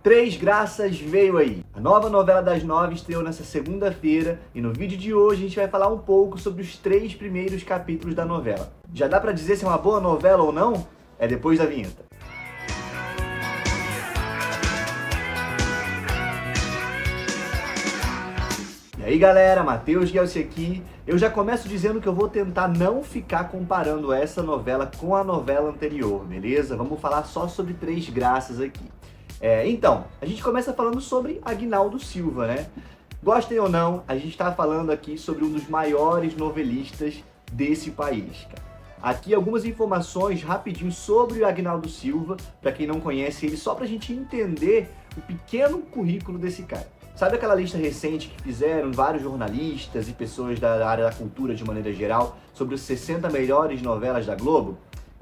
Três Graças veio aí. A nova novela das 9 estreou nessa segunda-feira e no vídeo de hoje a gente vai falar um pouco sobre os 3 primeiros capítulos da novela. Já dá pra dizer se é uma boa novela ou não? É depois da vinheta. E aí galera, Matheus Guelci aqui. Eu já começo dizendo que eu vou tentar não ficar comparando essa novela com a novela anterior, beleza? Vamos falar só sobre Três Graças aqui. Então, a gente começa falando sobre Aguinaldo Silva, né? Gostem ou não, a gente tá falando aqui sobre um dos maiores novelistas desse país, cara. Aqui algumas informações rapidinho sobre o Aguinaldo Silva, para quem não conhece ele, só pra gente entender o pequeno currículo desse cara. Sabe aquela lista recente que fizeram vários jornalistas e pessoas da área da cultura de maneira geral sobre os 60 melhores novelas da Globo?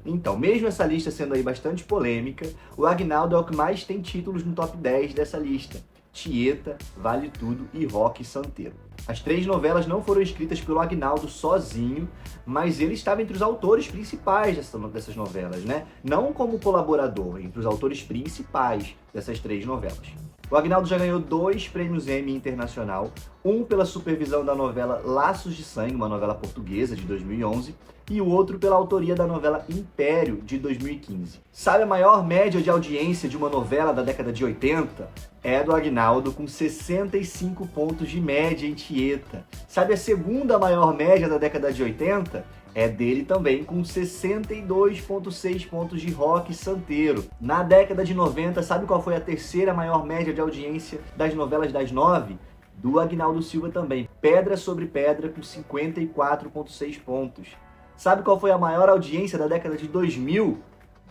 Então, mesmo essa lista sendo aí bastante polêmica, o Aguinaldo é o que mais tem títulos no top 10 dessa lista. Tieta, Vale Tudo e Roque Santeiro. As 3 novelas não foram escritas pelo Aguinaldo sozinho, mas ele estava entre os autores principais dessas novelas, né? Não como colaborador, entre os autores principais dessas 3 novelas. O Aguinaldo já ganhou 2 prêmios Emmy Internacional, um pela supervisão da novela Laços de Sangue, uma novela portuguesa de 2011, e o outro pela autoria da novela Império, de 2015. Sabe a maior média de audiência de uma novela da década de 80? É do Aguinaldo, com 65 pontos de média em Tieta. Sabe a segunda maior média da década de 80? É dele também, com 62,6 pontos de Roque Santeiro. Na década de 90, sabe qual foi a terceira maior média de audiência das novelas das 9? Do Aguinaldo Silva também, Pedra sobre Pedra, com 54,6 pontos. Sabe qual foi a maior audiência da década de 2000?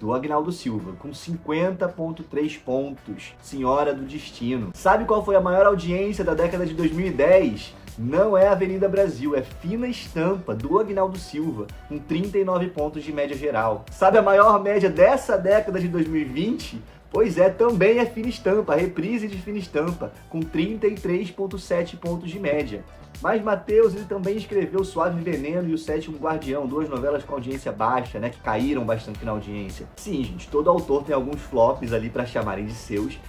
Do Aguinaldo Silva, com 50,3 pontos, Senhora do Destino. Sabe qual foi a maior audiência da década de 2010? Não é Avenida Brasil, é Fina Estampa, do Aguinaldo Silva, com 39 pontos de média geral. Sabe a maior média dessa década de 2020? Pois é, também é Fina Estampa, a reprise de Fina Estampa, com 33,7 pontos de média. Mas Matheus, ele também escreveu Suave Veneno e O Sétimo Guardião, 2 novelas com audiência baixa, né, que caíram bastante na audiência. Sim, gente, todo autor tem alguns flops ali para chamarem de seus,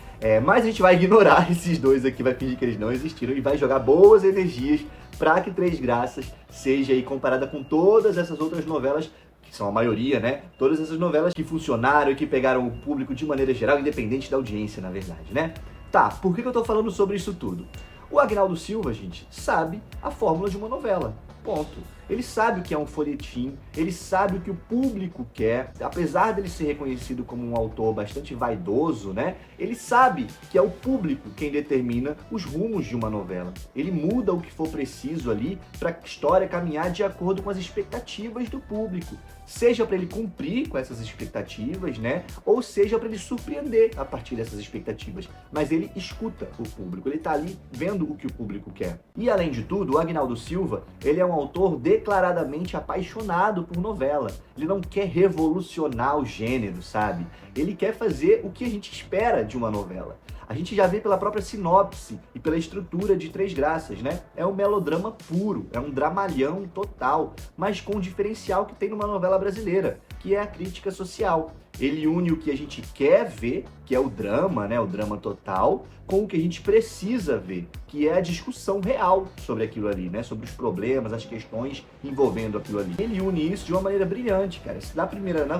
mas a gente vai ignorar esses 2 aqui, vai fingir que eles não existiram e vai jogar boas energias para que Três Graças seja aí comparada com todas essas outras novelas, que são a maioria, né? Todas essas novelas que funcionaram e que pegaram o público de maneira geral, independente da audiência, na verdade, né? Tá, por que eu tô falando sobre isso tudo? O Aguinaldo Silva, gente, sabe a fórmula de uma novela. Ponto. Ele sabe o que é um folhetim, ele sabe o que o público quer, apesar dele ser reconhecido como um autor bastante vaidoso, né? Ele sabe que é o público quem determina os rumos de uma novela. Ele muda o que for preciso ali para a história caminhar de acordo com as expectativas do público. Seja para ele cumprir com essas expectativas, né? Ou seja para ele surpreender a partir dessas expectativas. Mas ele escuta o público, ele tá ali vendo o que o público quer. E além de tudo, o Aguinaldo Silva, ele é um autor declaradamente apaixonado por novela. Ele não quer revolucionar o gênero, sabe? Ele quer fazer o que a gente espera de uma novela. A gente já vê pela própria sinopse e pela estrutura de Três Graças, né? É um melodrama puro, é um dramalhão total, mas com o diferencial que tem numa novela brasileira, que é a crítica social. Ele une o que a gente quer ver, que é o drama, né? O drama total, com o que a gente precisa ver, que é a discussão real sobre aquilo ali, né? Sobre os problemas, as questões envolvendo aquilo ali. Ele une isso de uma maneira brilhante, cara.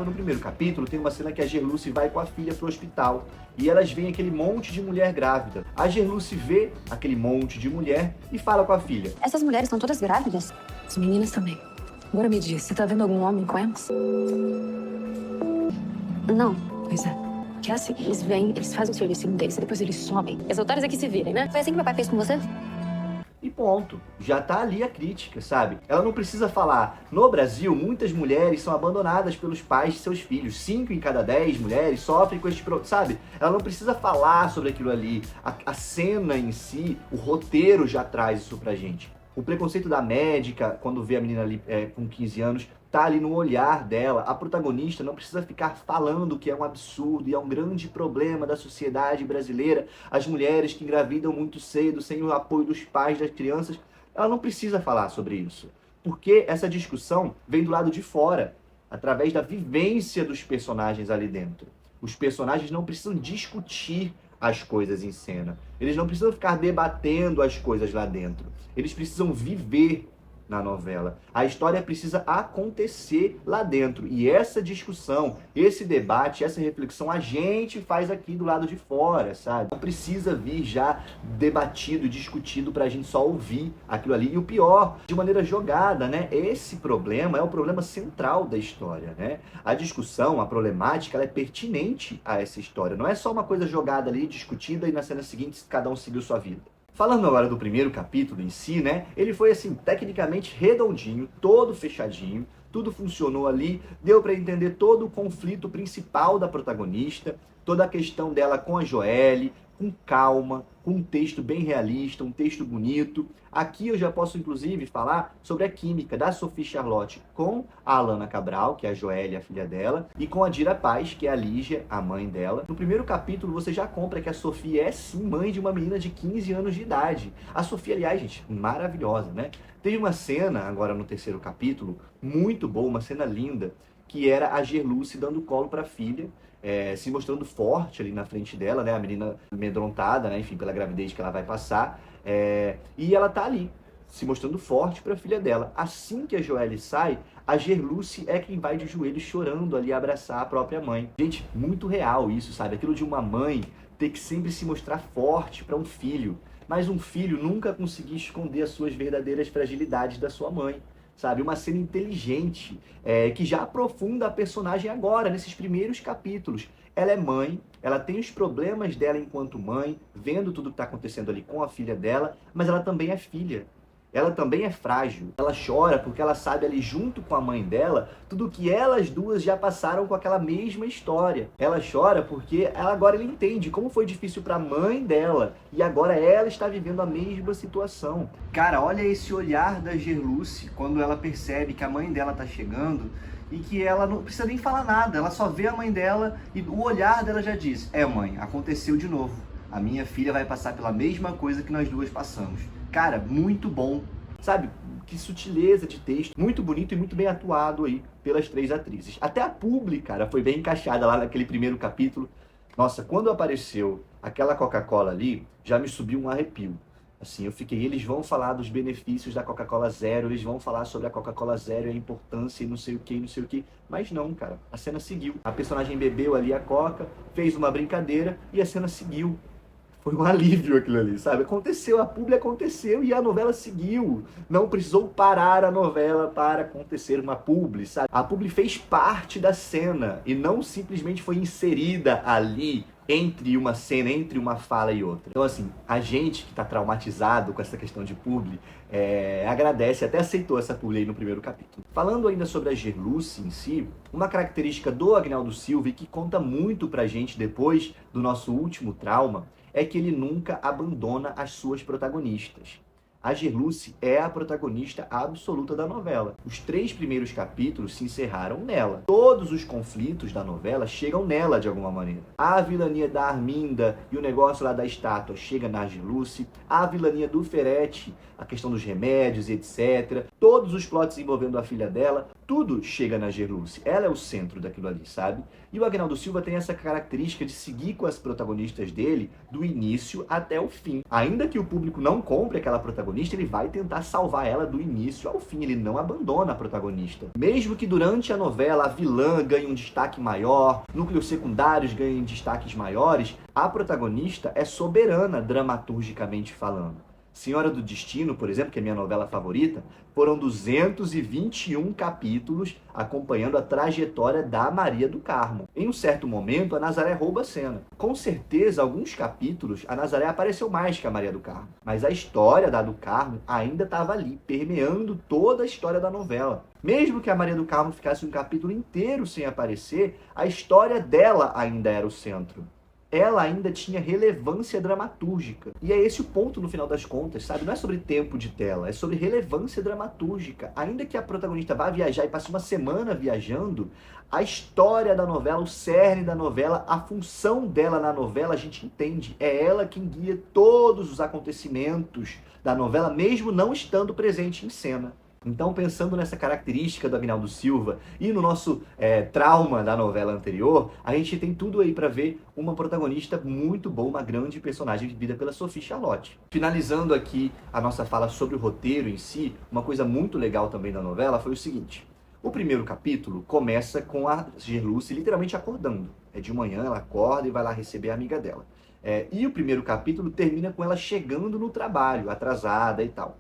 No primeiro capítulo tem uma cena que a Gerluce vai com a filha pro hospital e elas veem aquele monte de mulher grávida. A Gerluce vê aquele monte de mulher e fala com a filha: essas mulheres estão todas grávidas? As meninas também. Agora me diz, você tá vendo algum homem com elas? Não. Pois é. Que é assim, eles vêm, eles fazem o serviço deles, depois eles somem. As otárias é que se virem, né? Foi assim que meu pai fez com você? E ponto. Já tá ali a crítica, sabe? Ela não precisa falar. No Brasil, muitas mulheres são abandonadas pelos pais de seus filhos. 5 em cada 10 mulheres sofrem com este problema, sabe? Ela não precisa falar sobre aquilo ali. A cena em si, o roteiro já traz isso pra gente. O preconceito da médica, quando vê a menina ali com 15 anos, tá ali no olhar dela. A protagonista não precisa ficar falando que é um absurdo e é um grande problema da sociedade brasileira. As mulheres que engravidam muito cedo, sem o apoio dos pais das crianças, ela não precisa falar sobre isso. Porque essa discussão vem do lado de fora, através da vivência dos personagens ali dentro. Os personagens não precisam discutir as coisas em cena. Eles não precisam ficar debatendo as coisas lá dentro. Eles precisam viver na novela. A história precisa acontecer lá dentro. E essa discussão, esse debate, essa reflexão, a gente faz aqui do lado de fora, sabe? Não precisa vir já debatido, discutido pra gente só ouvir aquilo ali. E o pior, de maneira jogada, né? Esse problema é o problema central da história, né? A discussão, a problemática, ela é pertinente a essa história. Não é só uma coisa jogada ali, discutida e na cena seguinte cada um seguiu sua vida. Falando agora do primeiro capítulo em si, né? Ele foi assim, tecnicamente redondinho, todo fechadinho, tudo funcionou ali, deu para entender todo o conflito principal da protagonista, toda a questão dela com a Joelle, com calma, com um texto bem realista, um texto bonito. Aqui eu já posso, inclusive, falar sobre a química da Sophie Charlotte com a Alana Cabral, que é a Joelle, a filha dela, e com a Dira Paz, que é a Lígia, a mãe dela. No primeiro capítulo, você já compra que a Sophie é, sim, mãe de uma menina de 15 anos de idade. A Sophie, aliás, gente, maravilhosa, né? Teve uma cena, agora no terceiro capítulo, muito boa, uma cena linda, que era a Gerluce dando colo para a filha, se mostrando forte ali na frente dela, né? A menina amedrontada, né? Enfim, pela gravidez que ela vai passar. E ela tá ali, se mostrando forte para a filha dela. Assim que a Joelle sai, a Gerluce é quem vai de joelhos chorando ali abraçar a própria mãe. Gente, muito real isso, sabe? Aquilo de uma mãe ter que sempre se mostrar forte para um filho. Mas um filho nunca conseguir esconder as suas verdadeiras fragilidades da sua mãe. Sabe, uma cena inteligente, que já aprofunda a personagem agora, nesses primeiros capítulos. Ela é mãe, ela tem os problemas dela enquanto mãe, vendo tudo que está acontecendo ali com a filha dela, mas ela também é filha. Ela também é frágil. Ela chora porque ela sabe ali junto com a mãe dela tudo que elas duas já passaram com aquela mesma história. Ela chora porque ela entende como foi difícil para a mãe dela e agora ela está vivendo a mesma situação. Cara, olha esse olhar da Gerluce quando ela percebe que a mãe dela tá chegando e que ela não precisa nem falar nada. Ela só vê a mãe dela e o olhar dela já diz: mãe, aconteceu de novo. A minha filha vai passar pela mesma coisa que nós duas passamos. Cara, muito bom. Sabe, que sutileza de texto. Muito bonito e muito bem atuado aí pelas três atrizes. Até a publi, cara, foi bem encaixada lá naquele primeiro capítulo. Nossa, quando apareceu aquela Coca-Cola ali, já me subiu um arrepio. Assim, eu fiquei, eles vão falar dos benefícios da Coca-Cola Zero, eles vão falar sobre a Coca-Cola Zero e a importância e não sei o que, não sei o que. Mas não, cara, a cena seguiu. A personagem bebeu ali a Coca, fez uma brincadeira e a cena seguiu. Foi um alívio aquilo ali, sabe? Aconteceu, a publi aconteceu e a novela seguiu. Não precisou parar a novela para acontecer uma publi, sabe? A publi fez parte da cena e não simplesmente foi inserida ali entre uma cena, entre uma fala e outra. Então, assim, a gente que tá traumatizado com essa questão de publi, agradece, até aceitou essa publi aí no primeiro capítulo. Falando ainda sobre a Gerluce em si, uma característica do Agnaldo Silva e que conta muito pra gente depois do nosso último trauma, é que ele nunca abandona as suas protagonistas. A Gerluce é a protagonista absoluta da novela. Os 3 primeiros capítulos se encerraram nela. Todos os conflitos da novela chegam nela de alguma maneira. A vilania da Arminda e o negócio lá da estátua chega na Gerluce. A vilania do Ferete, a questão dos remédios, etc. Todos os plots envolvendo a filha dela, tudo chega na Gerluce. Ela é o centro daquilo ali, sabe? E o Agnaldo Silva tem essa característica de seguir com as protagonistas dele do início até o fim. Ainda que o público não compre aquela protagonista, ele vai tentar salvar ela do início ao fim. Ele não abandona a protagonista. Mesmo que durante a novela a vilã ganhe um destaque maior, núcleos secundários ganhem destaques maiores, a protagonista é soberana dramaturgicamente falando. Senhora do Destino, por exemplo, que é minha novela favorita, foram 221 capítulos acompanhando a trajetória da Maria do Carmo. Em um certo momento, a Nazaré rouba a cena. Com certeza, alguns capítulos, a Nazaré apareceu mais que a Maria do Carmo. Mas a história da do Carmo ainda estava ali, permeando toda a história da novela. Mesmo que a Maria do Carmo ficasse um capítulo inteiro sem aparecer, a história dela ainda era o centro. Ela ainda tinha relevância dramatúrgica. E é esse o ponto no final das contas, sabe? Não é sobre tempo de tela, é sobre relevância dramatúrgica. Ainda que a protagonista vá viajar e passe uma semana viajando, a história da novela, o cerne da novela, a função dela na novela, a gente entende. É ela quem guia todos os acontecimentos da novela, mesmo não estando presente em cena. Então, pensando nessa característica do Agnaldo Silva e no nosso trauma da novela anterior, a gente tem tudo aí para ver uma protagonista muito boa, uma grande personagem vivida pela Sophie Charlotte. Finalizando aqui a nossa fala sobre o roteiro em si, uma coisa muito legal também da novela foi o seguinte: o primeiro capítulo começa com a Gerluce literalmente acordando. É de manhã, ela acorda e vai lá receber a amiga dela. E o primeiro capítulo termina com ela chegando no trabalho, atrasada e tal.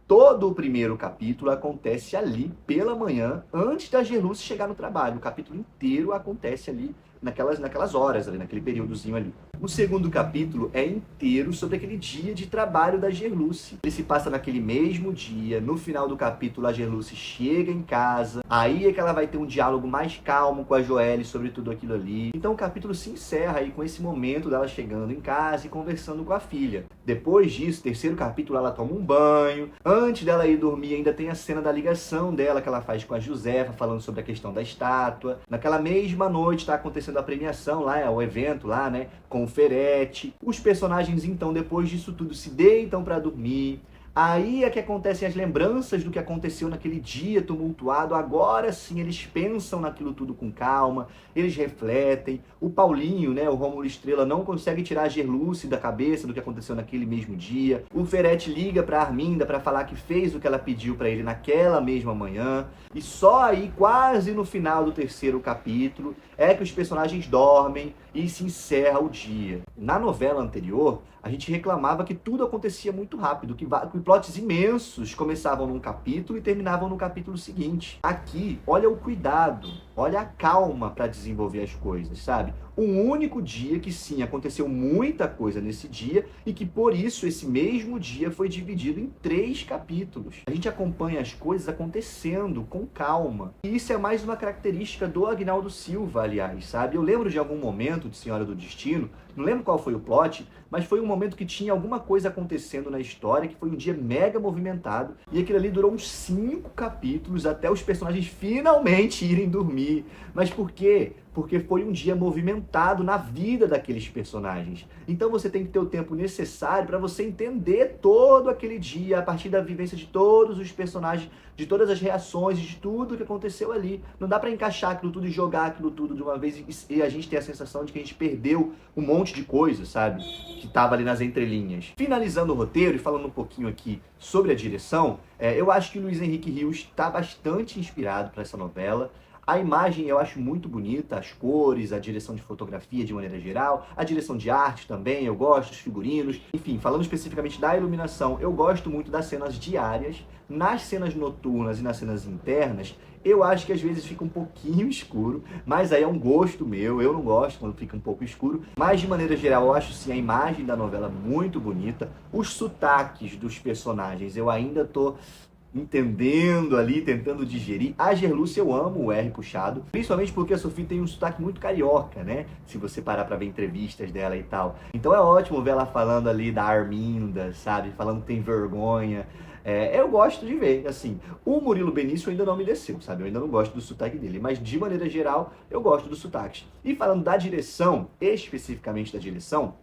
Todo o primeiro capítulo acontece ali pela manhã, antes da Gerluce chegar no trabalho. O capítulo inteiro acontece ali naquelas horas, ali, naquele períodozinho ali. O segundo capítulo é inteiro sobre aquele dia de trabalho da Gerluce. Ele se passa naquele mesmo dia. No final do capítulo, a Gerluce chega em casa. Aí é que ela vai ter um diálogo mais calmo com a Joelle sobre tudo aquilo ali. Então o capítulo se encerra aí com esse momento dela chegando em casa e conversando com a filha. Depois disso, terceiro capítulo, ela toma um banho. Antes dela ir dormir, ainda tem a cena da ligação dela que ela faz com a Josefa, falando sobre a questão da estátua. Naquela mesma noite está acontecendo a premiação lá, o evento lá, né, com o Ferretti. Os personagens, então, depois disso tudo, se deitam para dormir. Aí é que acontecem as lembranças do que aconteceu naquele dia tumultuado. Agora sim, eles pensam naquilo tudo com calma, eles refletem. O Paulinho, né, o Rômulo Estrela, não consegue tirar a Gerluce da cabeça do que aconteceu naquele mesmo dia. O Ferretti liga para Arminda para falar que fez o que ela pediu para ele naquela mesma manhã. E só aí, quase no final do terceiro capítulo, é que os personagens dormem e se encerra o dia. Na novela anterior, a gente reclamava que tudo acontecia muito rápido, que plots imensos começavam num capítulo e terminavam no capítulo seguinte. Aqui, olha o cuidado, olha a calma para desenvolver as coisas, sabe? Um único dia que sim, aconteceu muita coisa nesse dia e que por isso esse mesmo dia foi dividido em 3 capítulos. A gente acompanha as coisas acontecendo com calma. E isso é mais uma característica do Agnaldo Silva, aliás, sabe? Eu lembro de algum momento de Senhora do Destino, não lembro qual foi o plot, mas foi um momento que tinha alguma coisa acontecendo na história, que foi um dia mega movimentado, e aquilo ali durou uns 5 capítulos até os personagens finalmente irem dormir. Mas por quê? Porque foi um dia movimentado na vida daqueles personagens. Então você tem que ter o tempo necessário para você entender todo aquele dia, a partir da vivência de todos os personagens, de todas as reações, de tudo que aconteceu ali. Não dá para encaixar aquilo tudo e jogar aquilo tudo de uma vez e a gente ter a sensação de que a gente perdeu um monte de coisa, sabe? Que tava ali nas entrelinhas. Finalizando o roteiro e falando um pouquinho aqui sobre a direção, eu acho que o Luiz Henrique Rios está bastante inspirado para essa novela. A imagem eu acho muito bonita, as cores, a direção de fotografia de maneira geral, a direção de arte também, eu gosto, os figurinos. Enfim, falando especificamente da iluminação, eu gosto muito das cenas diárias. Nas cenas noturnas e nas cenas internas, eu acho que às vezes fica um pouquinho escuro, mas aí é um gosto meu, eu não gosto quando fica um pouco escuro. Mas de maneira geral, eu acho sim a imagem da novela muito bonita. Os sotaques dos personagens, eu ainda tô entendendo ali, tentando digerir. A Gerluce eu amo o R puxado, principalmente porque a Sophie tem um sotaque muito carioca, né? Se você parar pra ver entrevistas dela e tal. Então é ótimo ver ela falando ali da Arminda, sabe? Falando que tem vergonha. Eu gosto de ver, assim. O Murilo Benício ainda não me desceu, sabe? Eu ainda não gosto do sotaque dele, mas de maneira geral, eu gosto dos sotaques. E falando da direção, especificamente da direção,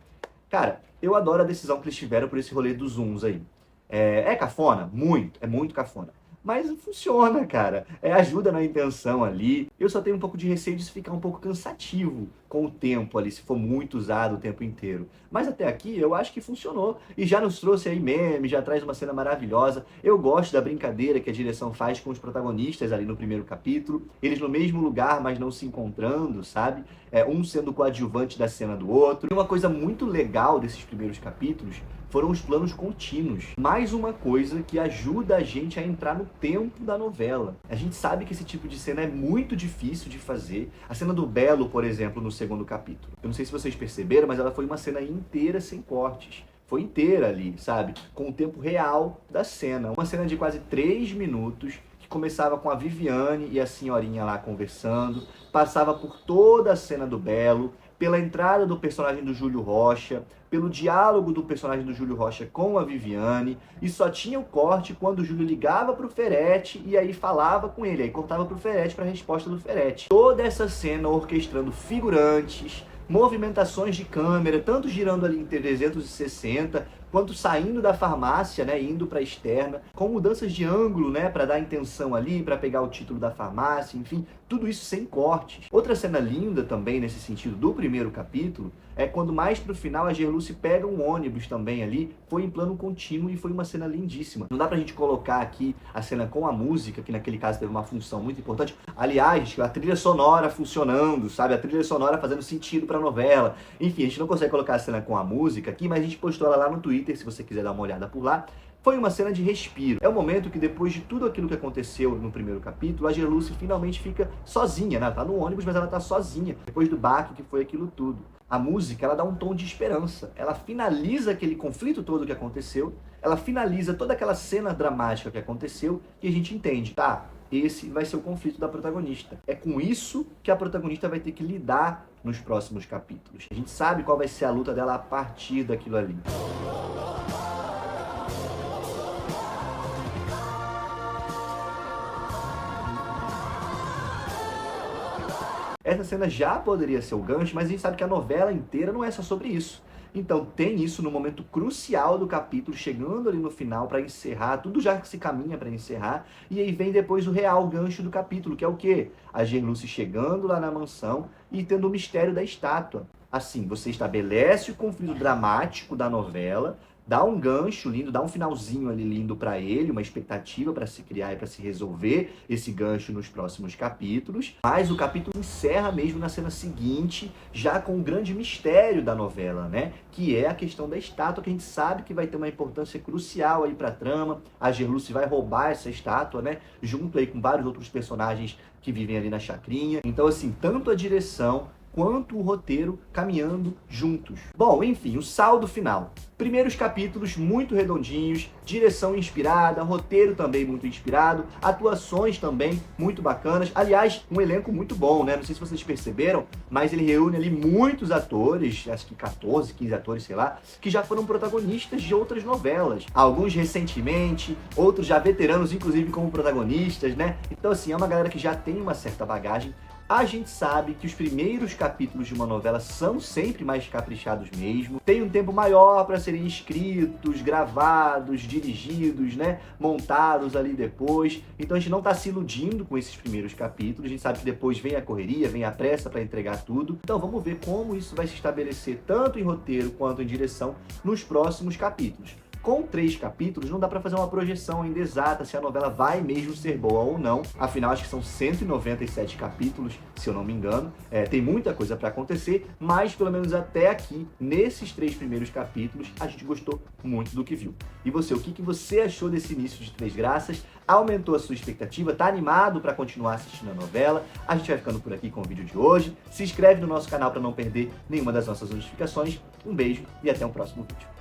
cara, eu adoro a decisão que eles tiveram por esse rolê dos zooms aí. É cafona? Muito, é muito cafona. Mas funciona, cara. Ajuda na intenção ali. Eu só tenho um pouco de receio de isso ficar um pouco cansativo com o tempo ali, se for muito usado o tempo inteiro. Mas até aqui eu acho que funcionou. E já nos trouxe aí meme, já traz uma cena maravilhosa. Eu gosto da brincadeira que a direção faz com os protagonistas ali no primeiro capítulo. Eles no mesmo lugar, mas não se encontrando, sabe? Um sendo coadjuvante da cena do outro. E uma coisa muito legal desses primeiros capítulos foram os planos contínuos. Mais uma coisa que ajuda a gente a entrar no tempo da novela. A gente sabe que esse tipo de cena é muito difícil de fazer. A cena do Belo, por exemplo, no segundo capítulo. Eu não sei se vocês perceberam, mas ela foi uma cena inteira sem cortes. Foi inteira ali, sabe? Com o tempo real da cena. Uma cena de quase 3 minutos, que começava com a Viviane e a senhorinha lá conversando, passava por toda a cena do Belo, pela entrada do personagem do Júlio Rocha, pelo diálogo do personagem do Júlio Rocha com a Viviane, e só tinha o corte quando o Júlio ligava pro Ferretti e aí falava com ele, aí cortava pro Ferretti pra resposta do Ferretti. Toda essa cena orquestrando figurantes, movimentações de câmera, tanto girando ali em 360, quanto saindo da farmácia, né, indo para a externa, com mudanças de ângulo, né, para dar intenção ali, para pegar o título da farmácia, enfim, tudo isso sem cortes. Outra cena linda também nesse sentido do primeiro capítulo é quando mais pro final a Gerluce pega um ônibus também ali, foi em plano contínuo e foi uma cena lindíssima. Não dá pra gente colocar aqui a cena com a música, que naquele caso teve uma função muito importante. Aliás, a trilha sonora funcionando, sabe? A trilha sonora fazendo sentido pra novela. Enfim, a gente não consegue colocar a cena com a música aqui, mas a gente postou ela lá no Twitter, se você quiser dar uma olhada por lá. Foi uma cena de respiro. É o momento que depois de tudo aquilo que aconteceu no primeiro capítulo, a Gerluce finalmente fica sozinha, né? Ela tá no ônibus, mas ela tá sozinha, depois do baque que foi aquilo tudo. A música, ela dá um tom de esperança. Ela finaliza aquele conflito todo que aconteceu, ela finaliza toda aquela cena dramática que aconteceu e a gente entende, tá? Esse vai ser o conflito da protagonista. É com isso que a protagonista vai ter que lidar nos próximos capítulos. A gente sabe qual vai ser a luta dela a partir daquilo ali. Essa cena já poderia ser o gancho, mas a gente sabe que a novela inteira não é só sobre isso. Então tem isso no momento crucial do capítulo, chegando ali no final para encerrar, tudo já se caminha para encerrar, e aí vem depois o real gancho do capítulo, que é o quê? A Gerluce chegando lá na mansão e tendo o mistério da estátua. Assim, você estabelece o conflito dramático da novela, dá um gancho lindo, dá um finalzinho ali lindo para ele, uma expectativa para se criar e para se resolver esse gancho nos próximos capítulos, mas o capítulo encerra mesmo na cena seguinte, já com o grande mistério da novela, né? Que é a questão da estátua, que a gente sabe que vai ter uma importância crucial aí para a trama. A Gerluce vai roubar essa estátua, né? Junto aí com vários outros personagens que vivem ali na chacrinha. Então, assim, tanto a direção quanto o roteiro caminhando juntos. Bom, enfim, o saldo final. Primeiros capítulos muito redondinhos, direção inspirada, roteiro também muito inspirado, atuações também muito bacanas. Aliás, um elenco muito bom, né? Não sei se vocês perceberam, mas ele reúne ali muitos atores, acho que 14, 15 atores, sei lá, que já foram protagonistas de outras novelas. Alguns recentemente, outros já veteranos, inclusive como protagonistas, né? Então, assim, é uma galera que já tem uma certa bagagem. A gente sabe que os primeiros capítulos de uma novela são sempre mais caprichados mesmo. Tem um tempo maior para serem escritos, gravados, dirigidos, né? Montados ali depois. Então a gente não está se iludindo com esses primeiros capítulos. A gente sabe que depois vem a correria, vem a pressa para entregar tudo. Então vamos ver como isso vai se estabelecer tanto em roteiro quanto em direção nos próximos capítulos. Com 3 capítulos, não dá pra fazer uma projeção ainda exata se a novela vai mesmo ser boa ou não. Afinal, acho que são 197 capítulos, se eu não me engano. Tem muita coisa pra acontecer, mas pelo menos até aqui, nesses 3 primeiros capítulos, a gente gostou muito do que viu. E você, o que você achou desse início de Três Graças? Aumentou a sua expectativa? Tá animado pra continuar assistindo a novela? A gente vai ficando por aqui com o vídeo de hoje. Se inscreve no nosso canal pra não perder nenhuma das nossas notificações. Um beijo e até o próximo vídeo.